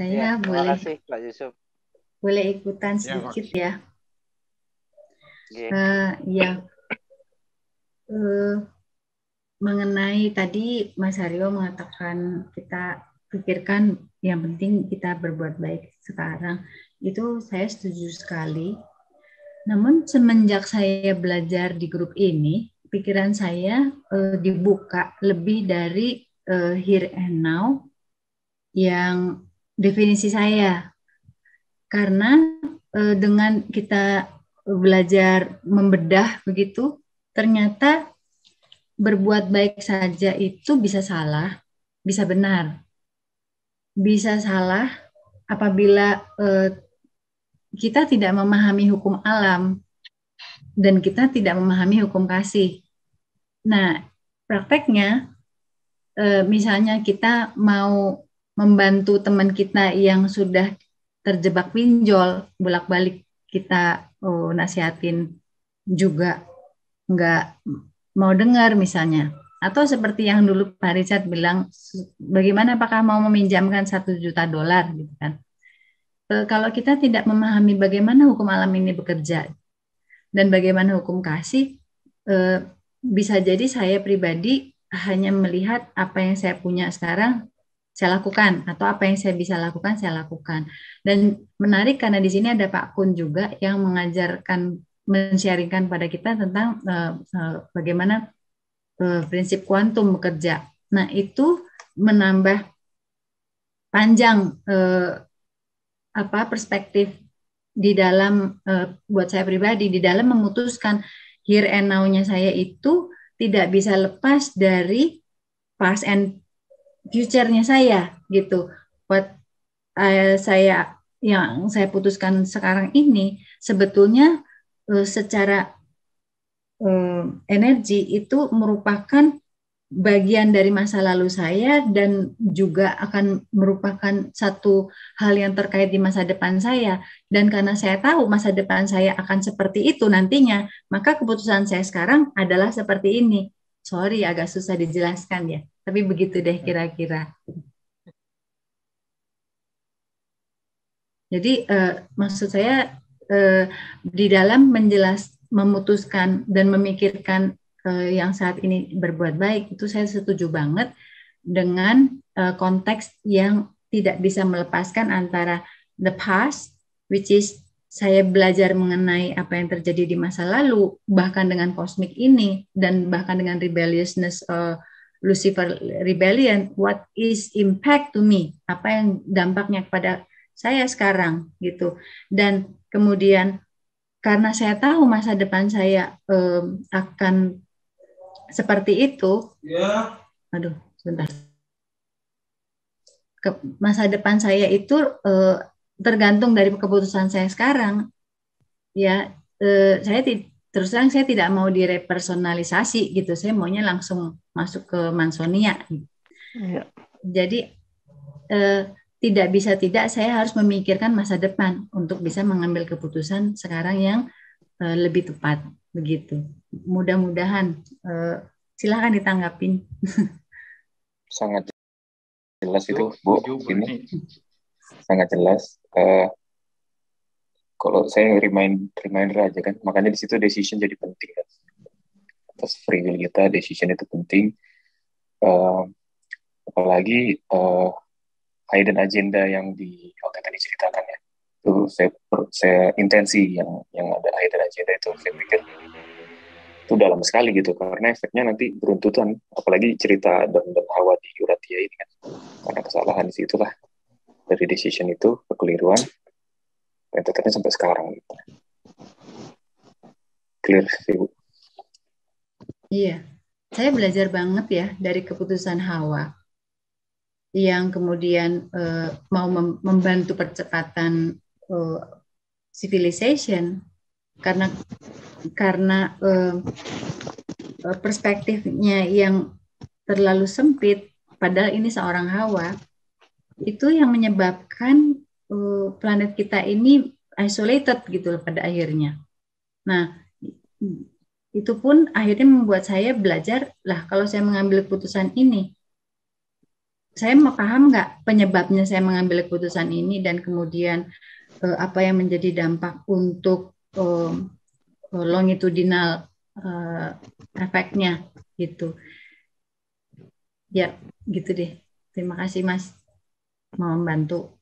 Saya Terima kasih Pak Yusuf. boleh ikutan Ya, sedikit ya. Oke. Ya, mengenai tadi Mas Aryo mengatakan kita pikirkan yang penting kita berbuat baik sekarang. Itu saya setuju sekali. Namun semenjak saya belajar di grup ini, pikiran saya dibuka lebih dari here and now yang definisi saya. Karena dengan kita belajar membedah begitu, ternyata berbuat baik saja itu bisa salah, bisa benar. Bisa salah apabila kita tidak memahami hukum alam dan kita tidak memahami hukum kasih. Nah, prakteknya misalnya kita mau membantu teman kita yang sudah terjebak pinjol, bolak-balik kita nasihatin juga nggak mau dengar misalnya. Atau seperti yang dulu Pak Richard bilang, bagaimana apakah mau meminjamkan $1 juta gitu kan. Kalau kita tidak memahami bagaimana hukum alam ini bekerja dan bagaimana hukum kasih, bisa jadi saya pribadi hanya melihat apa yang saya punya sekarang saya lakukan, atau apa yang saya bisa lakukan saya lakukan. Dan menarik karena di sini ada Pak Kun juga yang mengajarkan, men-sharingkan pada kita tentang bagaimana prinsip kuantum bekerja. Nah, itu menambah panjang perspektif di dalam buat saya pribadi di dalam memutuskan here and now-nya saya itu tidak bisa lepas dari past and future-nya saya gitu. Buat yang saya putuskan sekarang ini sebetulnya secara energi itu merupakan bagian dari masa lalu saya dan juga akan merupakan satu hal yang terkait di masa depan saya. Dan karena saya tahu masa depan saya akan seperti itu nantinya, maka keputusan saya sekarang adalah seperti ini. Sorry, agak susah dijelaskan ya, tapi begitu deh kira-kira. Jadi maksud saya di dalam memutuskan dan memikirkan yang saat ini berbuat baik, itu saya setuju banget dengan konteks yang tidak bisa melepaskan antara the past, which is saya belajar mengenai apa yang terjadi di masa lalu, bahkan dengan kosmik ini, dan bahkan dengan rebelliousness Lucifer Rebellion, what is impact to me, apa yang dampaknya kepada saya sekarang gitu. Dan kemudian karena saya tahu masa depan saya akan seperti itu, sebentar. Masa depan saya itu tergantung dari keputusan saya sekarang. Ya, terus terang saya tidak mau direpersonalisasi gitu. Saya maunya langsung masuk ke Mansonia. Ya. Jadi tidak bisa tidak saya harus memikirkan masa depan untuk bisa mengambil keputusan sekarang yang lebih tepat begitu. Mudah-mudahan silakan ditanggapin. Sangat jelas itu Bu, ini sangat jelas. Kalau saya reminder aja kan, makanya di situ decision jadi penting kan. Atas free will kita, decision itu penting. Apalagi hidden agenda yang tadi ceritakan ya. Itu saya intensi yang ada hidden agenda itu saya pikir itu dalam sekali gitu, karena efeknya nanti beruntutan, apalagi cerita dan Hawa di Uratia ini kan, karena kesalahan di situlah dari decision itu, kekeliruan, dan tetapnya sampai sekarang gitu. Clear sih Bu. Iya, saya belajar banget ya dari keputusan Hawa yang kemudian mau membantu percepatan civilization karena perspektifnya yang terlalu sempit, padahal ini seorang Hawa, itu yang menyebabkan planet kita ini isolated gitu pada akhirnya. Nah, itu pun akhirnya membuat saya belajar, lah kalau saya mengambil keputusan ini, saya paham nggak penyebabnya saya mengambil keputusan ini dan kemudian apa yang menjadi dampak untuk longitudinal efeknya gitu. Ya, gitu deh. Terima kasih Mas mau membantu.